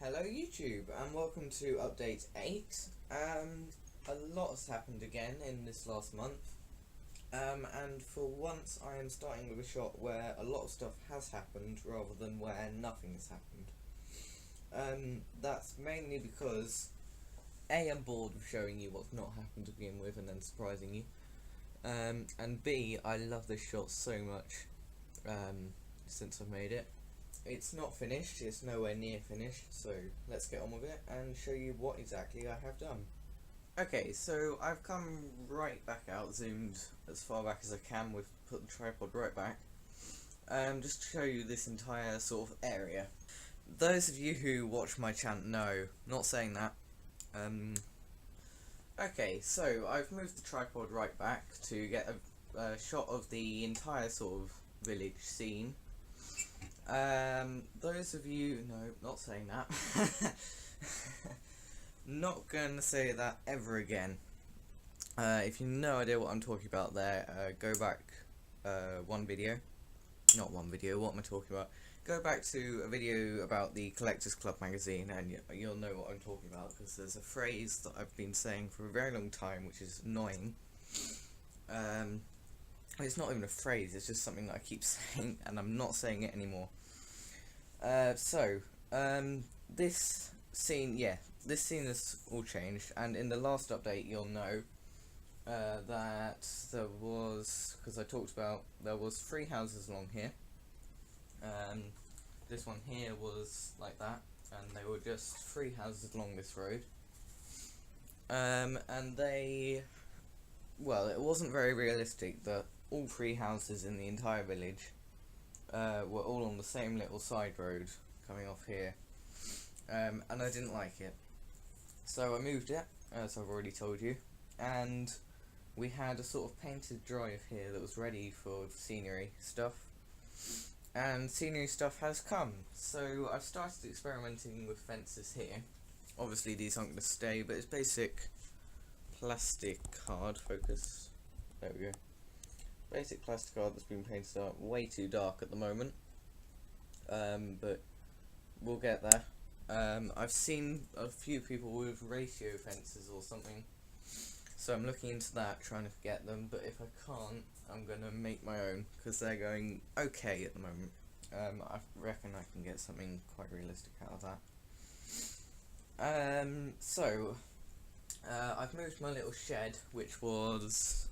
Hello YouTube and welcome to update 8. A lot has happened again in this last month, and for once I am starting with a shot where a lot of stuff has happened rather than where nothing has happened. That's mainly because A, I'm bored of showing you what's not happened to begin with and then surprising you, and B, I love this shot so much since I've made it. It's not finished, it's nowhere near finished, so let's get on with it and show you what exactly I have done. Okay, so I've come right back out, zoomed as far back as I can, with put the tripod right back, just to show you this entire sort of area. Those of you who watch my channel know, not saying that. Okay, so I've moved the tripod right back to get a shot of the entire sort of village scene. Those of you, no, not saying that. Not gonna say that ever again. If you have no idea what I'm talking about there, go back one video. Not one video, what am I talking about? Go back to a video about the Collectors Club magazine and you'll know what I'm talking about, because there's a phrase that I've been saying for a very long time which is annoying. It's not even a phrase, it's just something that I keep saying and I'm not saying it anymore. This scene, this scene has all changed, and in the last update you'll know that there was, because I talked about, there was 3 houses along here. This one here was like that, and they were just 3 houses along this road. And they, well, it wasn't very realistic that all 3 houses in the entire village were all on the same little side road coming off here, and I didn't like it, so I moved it, as I've already told you, and we had a sort of painted drive here that was ready for scenery stuff, and scenery stuff has come. So I've started experimenting with fences here. Obviously these aren't going to stay, but it's basic plastic card. Focus, there we go. Basic plastic card that's been painted up way too dark at the moment, but we'll get there. I've seen a few people with ratio fences or something, so I'm looking into that, trying to get them, but if I can't, I'm going to make my own, because they're going okay at the moment. I reckon I can get something quite realistic out of that. I've moved my little shed, which was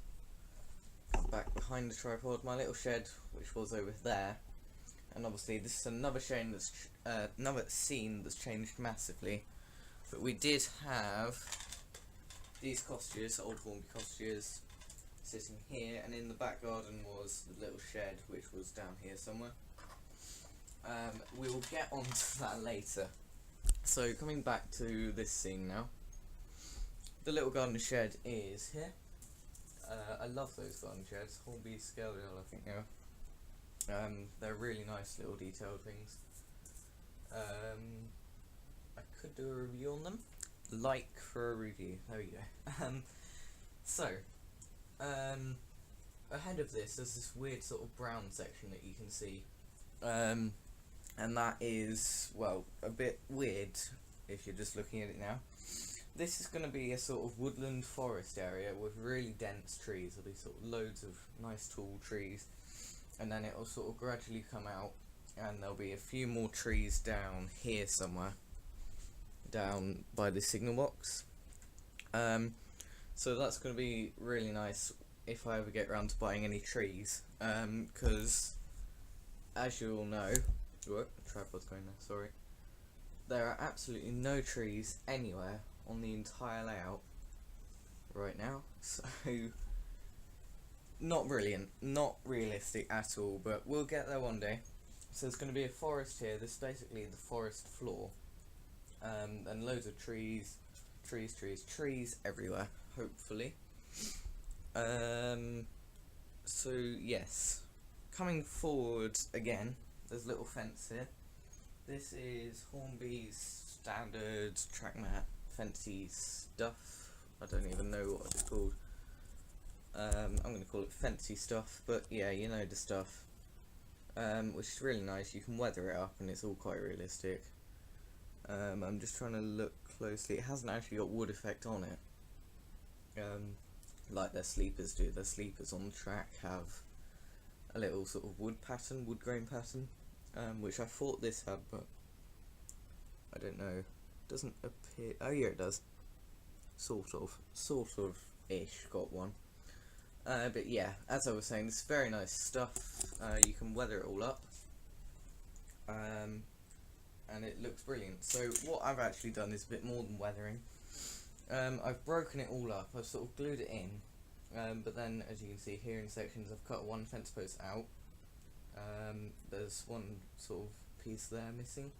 back behind the tripod, my little shed which was over there, and obviously this is another scene that's changed massively, but we did have these cottages, old Hornby cottages, sitting here, and in the back garden was the little shed which was down here somewhere. We will get on to that later. So coming back to this scene now, the little garden shed is here. I love those garden sheds, Hornby Scale, I think they are. They're really nice little detailed things. I could do a review on them. Like for a review, there we go. Ahead of this, there's this weird sort of brown section that you can see. And that is, well, a bit weird if you're just looking at it now. This is going to be a sort of woodland forest area with really dense trees. There'll be sort of loads of nice tall trees, and then it'll sort of gradually come out, and there'll be a few more trees down here somewhere, down by the signal box. So that's going to be really nice if I ever get around to buying any trees, because as you all know, the tripod's going there, sorry, there are absolutely no trees anywhere on the entire layout right now, so not brilliant, not realistic at all, but we'll get there one day. So there's going to be a forest here. This is basically the forest floor, and loads of trees everywhere, hopefully. So yes, coming forward again, there's a little fence here. This is Hornby's standard track mat fancy stuff. I don't even know what it's called. I'm going to call it fancy stuff, but yeah, you know the stuff. Which is really nice. You can weather it up and it's all quite realistic. I'm just trying to look closely. It hasn't actually got wood effect on it, like their sleepers do. Their sleepers on the track have a little sort of wood grain pattern, which I thought this had, but I don't know. Doesn't appear. Oh yeah, it does. Sort of ish got one. But yeah, as I was saying, this is very nice stuff. You can weather it all up, and it looks brilliant. So what I've actually done is a bit more than weathering. I've broken it all up. I've sort of glued it in, but then, as you can see here in sections, I've cut one fence post out. There's one sort of piece there missing,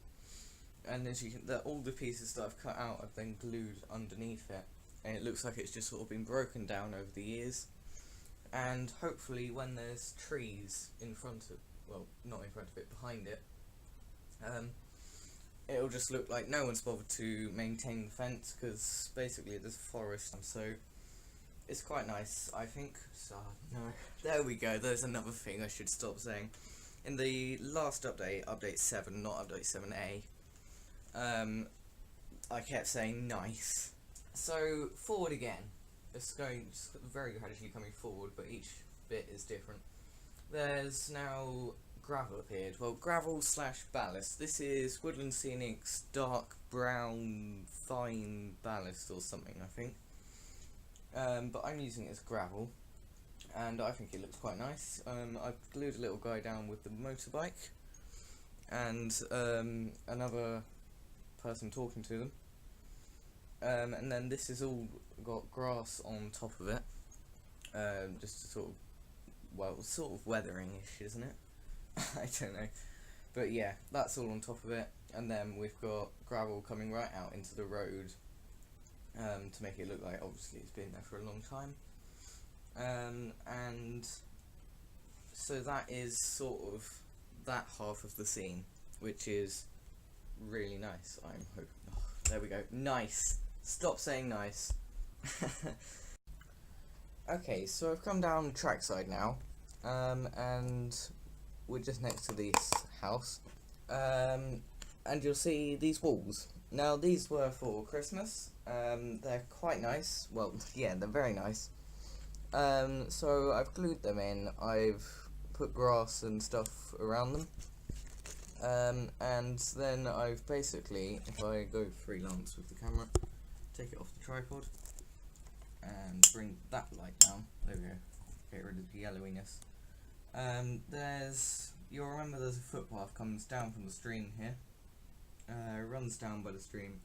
and as you can, all the pieces that I've cut out, I've then glued underneath it, and it looks like it's just sort of been broken down over the years. And hopefully, when there's trees in front of, well, not in front of it, behind it, it'll just look like no one's bothered to maintain the fence, because basically there's a forest, and so it's quite nice, I think. So, no, there we go, there's another thing I should stop saying. In the last update, update 7, not update 7a, I kept saying nice. So, forward again. It's going very gradually coming forward, but each bit is different. There's now gravel appeared. Well, gravel / ballast. This is Woodland Scenic's dark brown fine ballast or something, I think. But I'm using it as gravel, and I think it looks quite nice. I've glued a little guy down with the motorbike, and another person talking to them. And then this has all got grass on top of it, just to sort of weathering-ish, isn't it? I don't know, but yeah, that's all on top of it, and then we've got gravel coming right out into the road, to make it look like obviously it's been there for a long time, and so that is sort of that half of the scene, which is really nice. I'm hoping. Oh, there we go. Nice. Stop saying nice. Okay, so I've come down trackside now, and we're just next to this house, and you'll see these walls. Now, these were for Christmas. They're quite nice. Well, yeah, they're very nice. So I've glued them in. I've put grass and stuff around them. And then I've basically, if I go freelance with the camera, take it off the tripod, and bring that light down. There we go. Get rid of the yellowiness. You'll remember there's a footpath comes down from the stream here, runs down by the stream,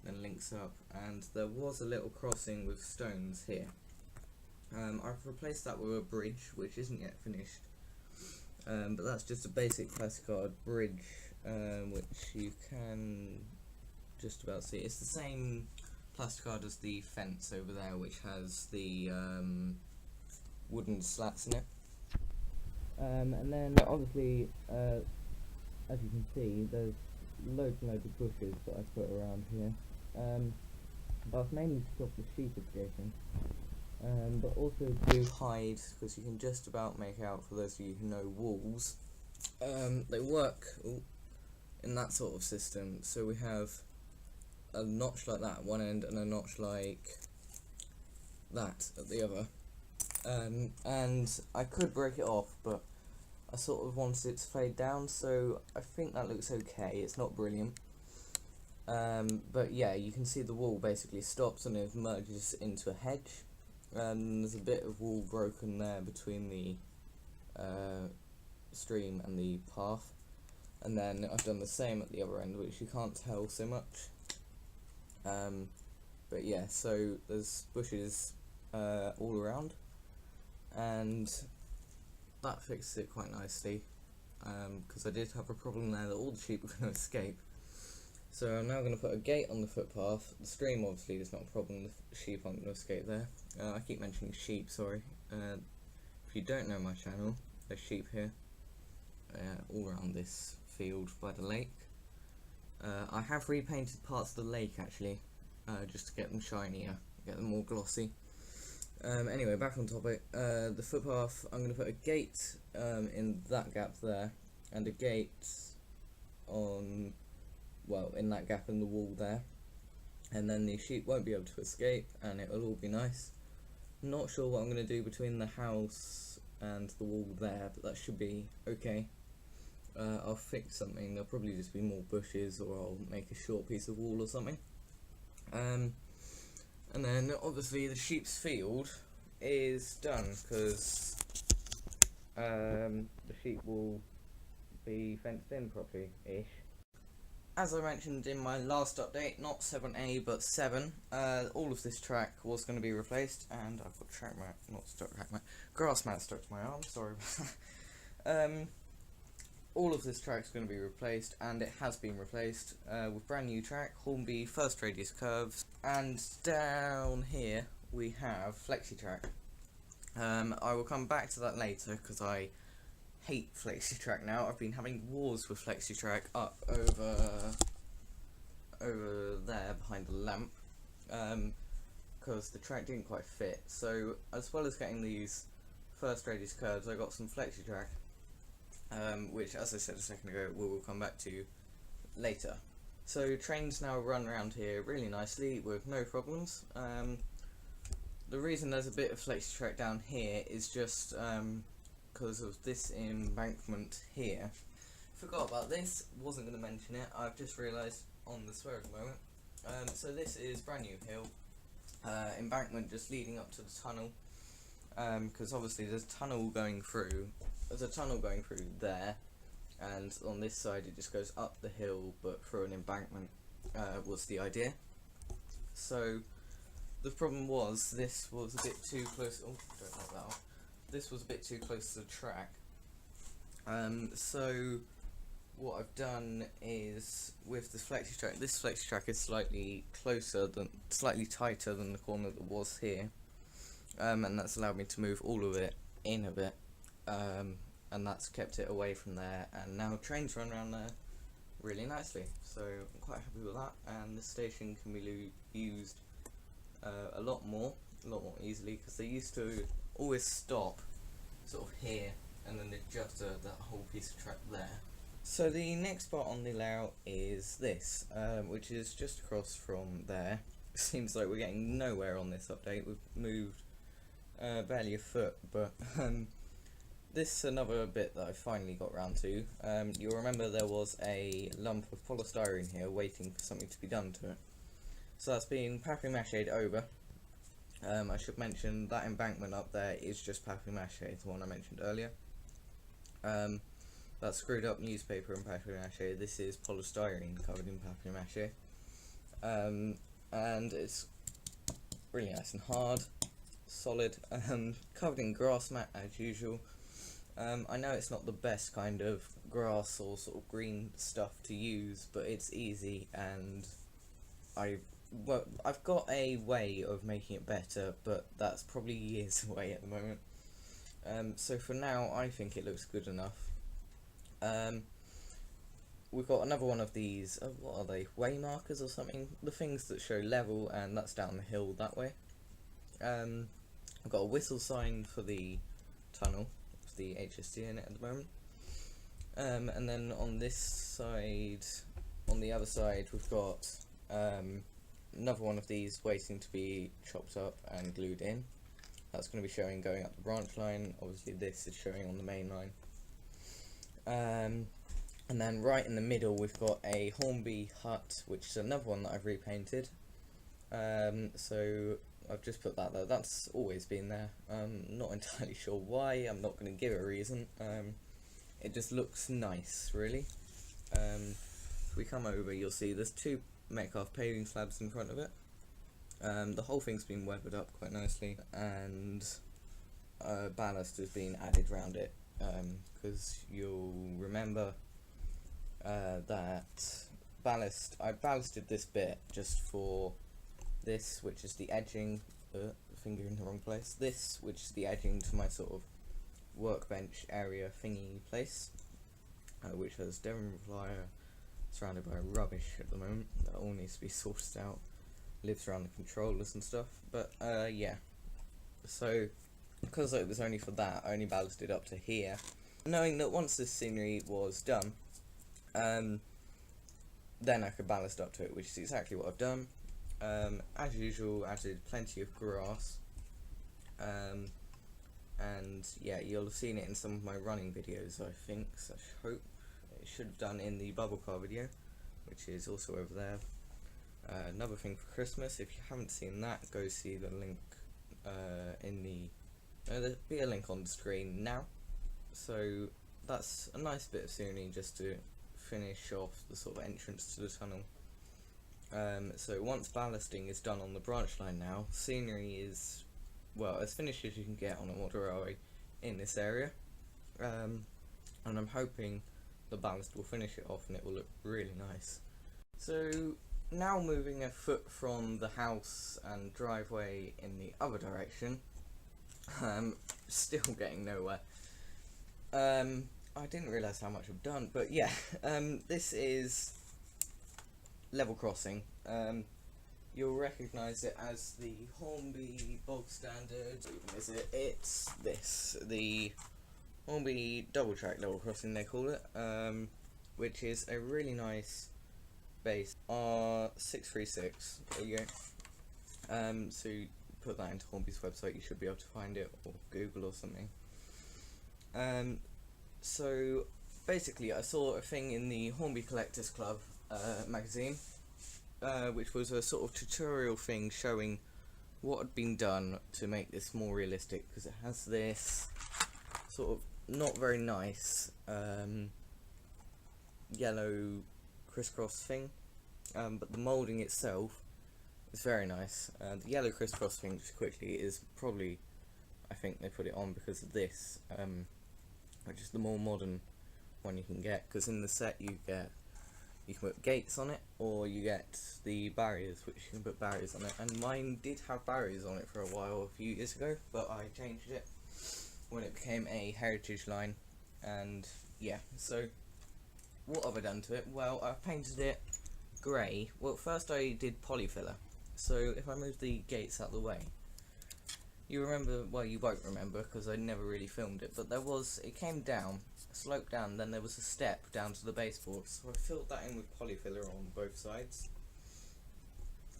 then links up, and there was a little crossing with stones here. I've replaced that with a bridge, which isn't yet finished, but that's just a basic plasticard bridge, which you can just about see. It's the same plasticard as the fence over there, which has the wooden slats in it. And then obviously, as you can see, there's loads and loads of bushes that I put around here. But mainly to stop the sheep escaping. But also to hide, because you can just about make out, for those of you who know walls, they work in that sort of system. So we have a notch like that at one end and a notch like that at the other. And I could break it off, but I sort of wanted it to fade down, so I think that looks okay. It's not brilliant. But yeah, you can see the wall basically stops and it merges into a hedge. There's a bit of wall broken there between the stream and the path. And then I've done the same at the other end, which you can't tell so much. But yeah, so there's bushes all around, and that fixes it quite nicely, because I did have a problem there that all the sheep were going to escape. So I'm now going to put a gate on the footpath. The stream obviously is not a problem, the sheep aren't going to escape there. I keep mentioning sheep, sorry. If you don't know my channel, there's sheep here, all around this field by the lake. I have repainted parts of the lake actually, just to get them shinier, get them more glossy. Anyway, back on topic. The footpath, I'm going to put a gate in that gap there, and a gate on well, in that gap in the wall there, and then the sheep won't be able to escape, and it will all be nice. Not sure what I'm going to do between the house and the wall there, but that should be okay. I'll fix something. There'll probably just be more bushes, or I'll make a short piece of wall or something. And then obviously the sheep's field is done, because the sheep will be fenced in properly-ish. As I mentioned in my last update, not 7A but 7, all of this track was going to be replaced, and I've got track mat, not track mat, grass mat stuck to my arm, sorry about that. All of this track is going to be replaced, and it has been replaced with brand new track, Hornby first radius curves, and down here we have flexi track. I will come back to that later because I hate flexi track now. I've been having wars with flexi track up over there behind the lamp, because the track didn't quite fit. So as well as getting these first radius curves, I got some flexi track, which, as I said a second ago, we will come back to later. So trains now run around here really nicely with no problems. The reason there's a bit of flexi track down here is just because of this embankment here. Forgot about this, wasn't going to mention it, I've just realised on the spur at the moment. So this is brand new hill, embankment just leading up to the tunnel, because obviously there's a tunnel going through there, and on this side it just goes up the hill but through an embankment, was the idea. So the problem was this was a bit too close. Oh, don't like that one. This was a bit too close to the track. So what I've done is with this flexi track is slightly tighter than the corner that was here, and that's allowed me to move all of it in a bit, and that's kept it away from there. And now trains run around there really nicely. So I'm quite happy with that. And this station can be used a lot more easily, because they used to always stop sort of here and then they'd just that whole piece of track there. So the next part on the layout is this, which is just across from there. Seems like we're getting nowhere on this update. We've moved barely a foot, but this is another bit that I finally got round to. You'll remember there was a lump of polystyrene here waiting for something to be done to it. So that's been papier-mâché'd over. I should mention that embankment up there is just papier-mâché, the one I mentioned earlier. That screwed up newspaper and papier-mâché. This is polystyrene covered in papier-mâché. And it's really nice and hard, solid, covered in grass mat as usual. I know it's not the best kind of grass or sort of green stuff to use, but it's easy, and I've got a way of making it better, but that's probably years away at the moment. So for now, I think it looks good enough. We've got another one of these, what are they, way markers or something? The things that show level, and that's down the hill that way. I've got a whistle sign for the tunnel, with the HST in it at the moment. And then on this side, on the other side, we've got another one of these waiting to be chopped up and glued in. That's going to be showing going up the branch line. Obviously this is showing on the main line. And then right in the middle we've got a Hornby hut, which is another one that I've repainted. So I've just put that there. That's always been there. Not entirely sure why. I'm not going to give a reason. It just looks nice, really. If we come over, you'll see there's two Metcalf paving slabs in front of it. The whole thing's been weathered up quite nicely, and ballast has been added round it, because you'll remember that I ballasted this bit just for this, which is the edging, finger in the wrong place, this, which is the edging to my sort of workbench area thingy place, which has Devon Flyer surrounded by rubbish at the moment that all needs to be sorted out, lives around the controllers and stuff. But yeah, so because it was only for that, I only ballasted up to here, knowing that once this scenery was done, then I could ballast up to it, which is exactly what I've done. As usual, added plenty of grass, and yeah, you'll have seen it in some of my running videos, I think, so I hope. It should have done in the bubble car video, which is also over there. Another thing for Christmas, if you haven't seen that, go see the link in the there'll be a link on the screen now. So that's a nice bit of scenery just to finish off the sort of entrance to the tunnel. So once ballasting is done on the branch line now, scenery is, well, as finished as you can get on a motorway in this area. And I'm hoping the ballast will finish it off and it will look really nice. So now moving a foot from the house and driveway in the other direction, still getting nowhere. I didn't realise how much I've done, but yeah, this is level crossing. You'll recognise it as the Hornby bog standard. Is it? It's this, the Hornby double track level crossing they call it, which is a really nice base R636. There you go. So you put that into Hornby's website, you should be able to find it, or Google or something. So basically I saw a thing in the Hornby Collectors Club magazine, which was a sort of tutorial thing showing what had been done to make this more realistic, because it has this sort of not very nice yellow crisscross thing, but the moulding itself is very nice. The yellow crisscross thing, just quickly, is probably, I think they put it on because of this, which is the more modern one you can get, because in the set you can put gates on it, or you get the barriers, which you can put barriers on it, and mine did have barriers on it for a while a few years ago, but I changed it when it became a heritage line. And yeah, so what have I done to it? Well, I've painted it grey. Well, first I did polyfiller, so if I move the gates out of the way, you remember, well, you won't remember because I never really filmed it, but it came down, sloped down, then there was a step down to the baseboard, so I filled that in with polyfiller on both sides.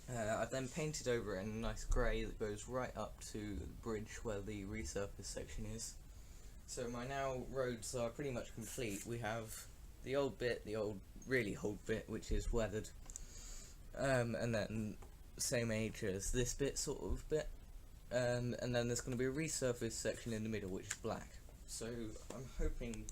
I then painted over it in a nice grey that goes right up to the bridge where the resurface section is. So my now roads are pretty much complete. We have the old bit, the really old bit, which is weathered, and then same age as this bit, sort of bit. And then there's going to be a resurfaced section in the middle, which is black. So I'm hoping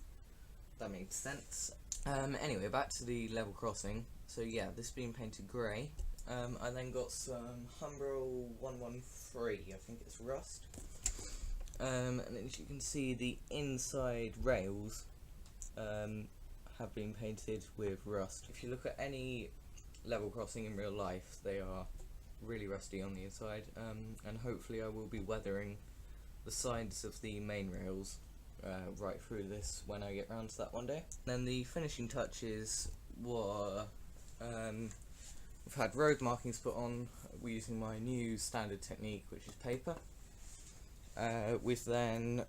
that makes sense. Anyway, back to the level crossing. So yeah, this is being painted grey. I then got some Humbrol 113, I think it's rust. And as you can see, the inside rails have been painted with rust. If you look at any level crossing in real life, they are really rusty on the inside, and hopefully I will be weathering the sides of the main rails right through this when I get round to that one day. Then the finishing touches were, we've had road markings put on. We're using my new standard technique, which is paper. We've then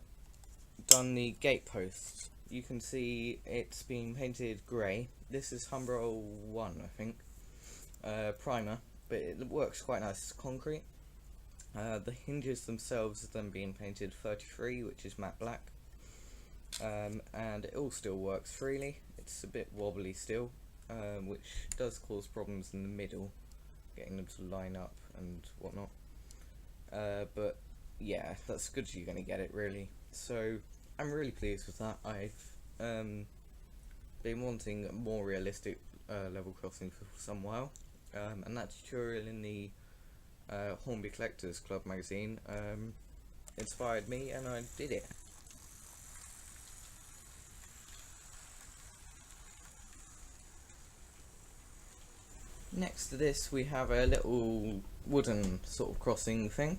done the gate posts. You can see it's been painted grey. This is Humbrol 1, I think, primer, but it works quite nice. It's concrete. The hinges themselves have then been painted 33, which is matte black, and it all still works freely. It's a bit wobbly still, which does cause problems in the middle, getting them to line up and whatnot, but yeah, that's as good as you're going to get it, really. So I'm really pleased with that. I've been wanting a more realistic level crossing for some while, and that tutorial in the Hornby Collectors Club magazine inspired me, and I did it. Next to this we have a little wooden sort of crossing thing,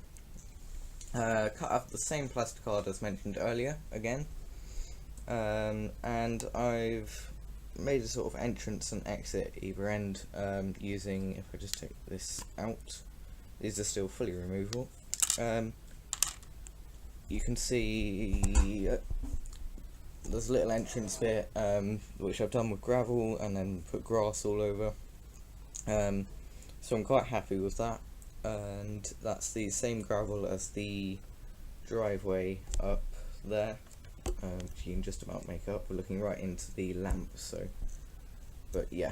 cut out of the same plastic card as mentioned earlier again, and I've made a sort of entrance and exit either end using, if I just take this out, these are still fully removable. You can see there's a little entrance bit which I've done with gravel and then put grass all over, So I'm quite happy with that, and that's the same gravel as the driveway up there, which you can just about make up. We're looking right into the lamp, so, but yeah.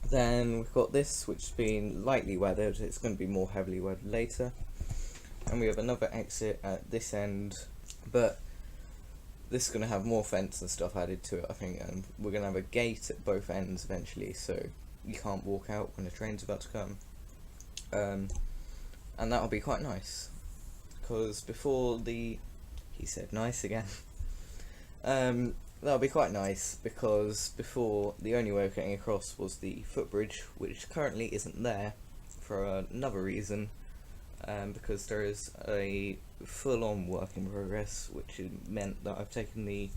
Then we've got this, which has been lightly weathered. It's going to be more heavily weathered later. And we have another exit at this end, but this is going to have more fence and stuff added to it, I think, and we're going to have a gate at both ends eventually, so you can't walk out when the train's about to come. And that'll be quite nice, because before he said nice again. That'll be quite nice, because before the only way of getting across was the footbridge, which currently isn't there for another reason, because there is a full-on work in progress, which meant that I've taken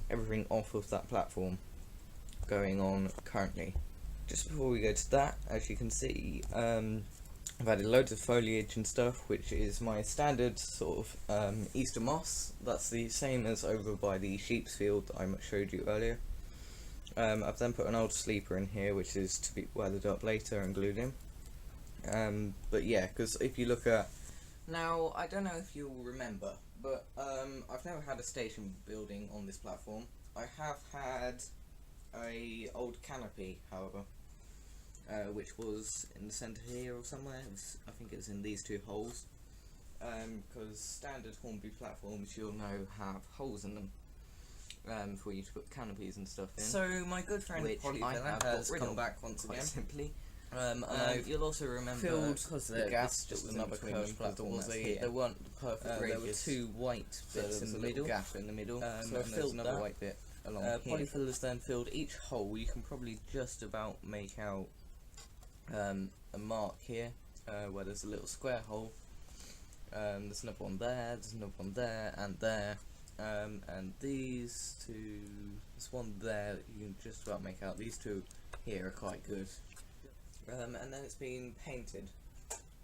everything off of that platform going on currently. Just before we go to that, as you can see, I've added loads of foliage and stuff, which is my standard sort of Easter moss. That's the same as over by the sheep's field that I showed you earlier. I've then put an old sleeper in here, which is to be weathered up later and glued in. But yeah, because if you look at... Now, I don't know if you'll remember, but I've never had a station building on this platform. I have had a old canopy, however, which was in the centre here or somewhere. I think it's in these two holes, because standard Hornby platforms, you'll know, have holes in them for you to put canopies and stuff in. So my good friend Polyfiller has come back once again. Simply. You'll also remember because the gas just another curved platform. There weren't the perfect ranges. There were two white bits in the middle. Gap in the middle. So I filled another white bit along here. Polyfillers then filled each hole. You can probably just about make out a mark here where there's a little square hole. There's another one there. There's another one there and there. And these two. There's one there that you can just about make out. These two here are quite good. And then it's been painted.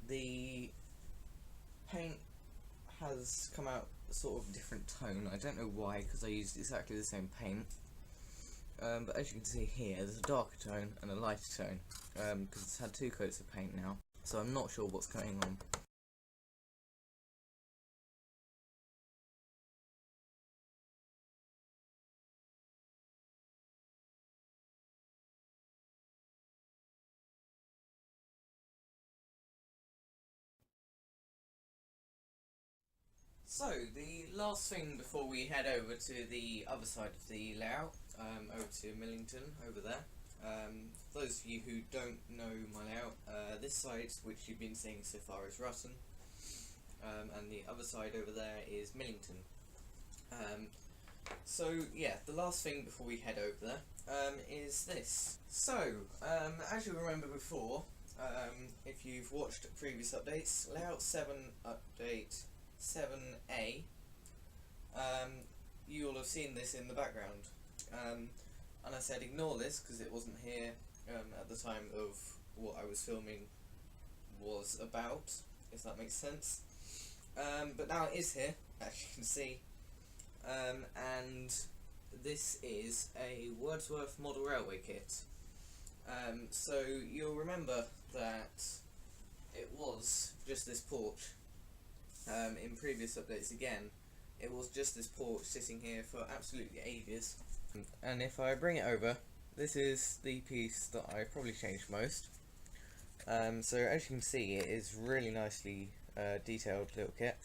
The paint has come out sort of different tone. I don't know why, because I used exactly the same paint. But as you can see here, there's a darker tone and a lighter tone, because it's had two coats of paint now. So I'm not sure what's going on. So, the last thing before we head over to the other side of the layout, over to Millington, over there. For those of you who don't know my layout, this side, which you've been seeing so far, is Ruton, and the other side over there is Millington. So, yeah, the last thing before we head over there is this. So, as you remember before, if you've watched previous updates, Layout 7 update 7A, you will have seen this in the background, and I said ignore this because it wasn't here at the time of what I was filming was about, if that makes sense, but now it is here, as you can see, and this is a Wordsworth model railway kit. So you'll remember that it was just this porch. In previous updates again, it was just this porch sitting here for absolutely ages. And if I bring it over, this is the piece that I probably changed most. So as you can see, it is really nicely detailed little kit.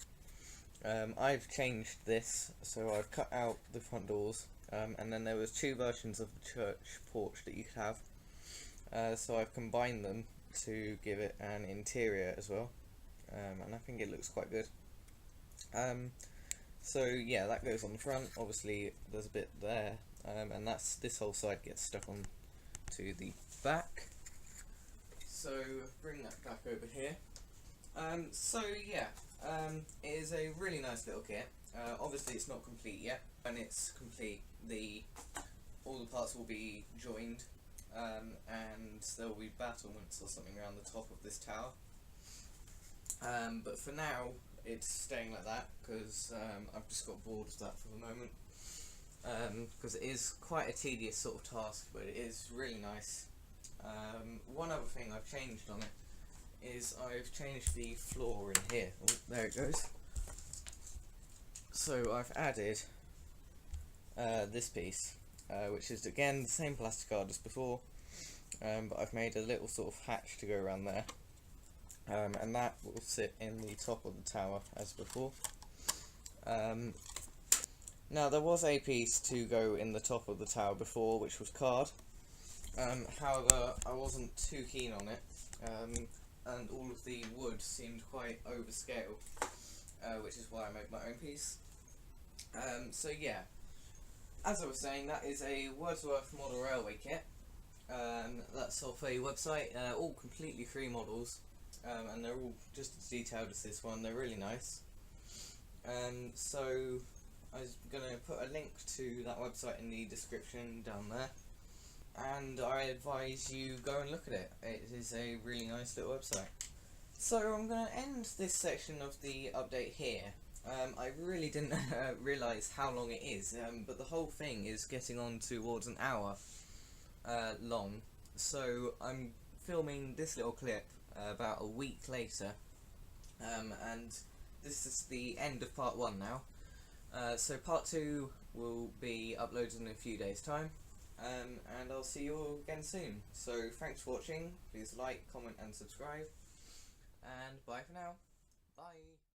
I've changed this, so I've cut out the front doors, and then there was two versions of the church porch that you could have. So I've combined them to give it an interior as well. And I think it looks quite good. So yeah, that goes on the front. Obviously there's a bit there, and this whole side gets stuck on to the back. So bring that back over here. So yeah, it is a really nice little kit. Obviously it's not complete yet. When it's complete, all the parts will be joined, and there will be battlements or something around the top of this tower. But for now, it's staying like that because I've just got bored of that for the moment. Because it is quite a tedious sort of task, but it is really nice. One other thing I've changed on it is I've changed the floor in here. Oh, there it goes. So I've added this piece, which is again the same plastic card as before, but I've made a little sort of hatch to go around there, and that will sit in the top of the tower as before. Now there was a piece to go in the top of the tower before, which was card. However, I wasn't too keen on it, and all of the wood seemed quite overscale, which is why I made my own piece. So yeah, as I was saying, that is a Wordsworth model railway kit. That's off a website, all completely free models, and they're all just as detailed as this one. They're really nice. So I'm going to put a link to that website in the description down there, and I advise you go and look at it. It is a really nice little website. So I'm going to end this section of the update here. I really didn't realise how long it is, but the whole thing is getting on towards an hour long, so I'm filming this little clip about a week later, and this is the end of part 1 now. So part 2 will be uploaded in a few days' time, and I'll see you all again soon. So thanks for watching, please like, comment and subscribe, and bye for now. Bye.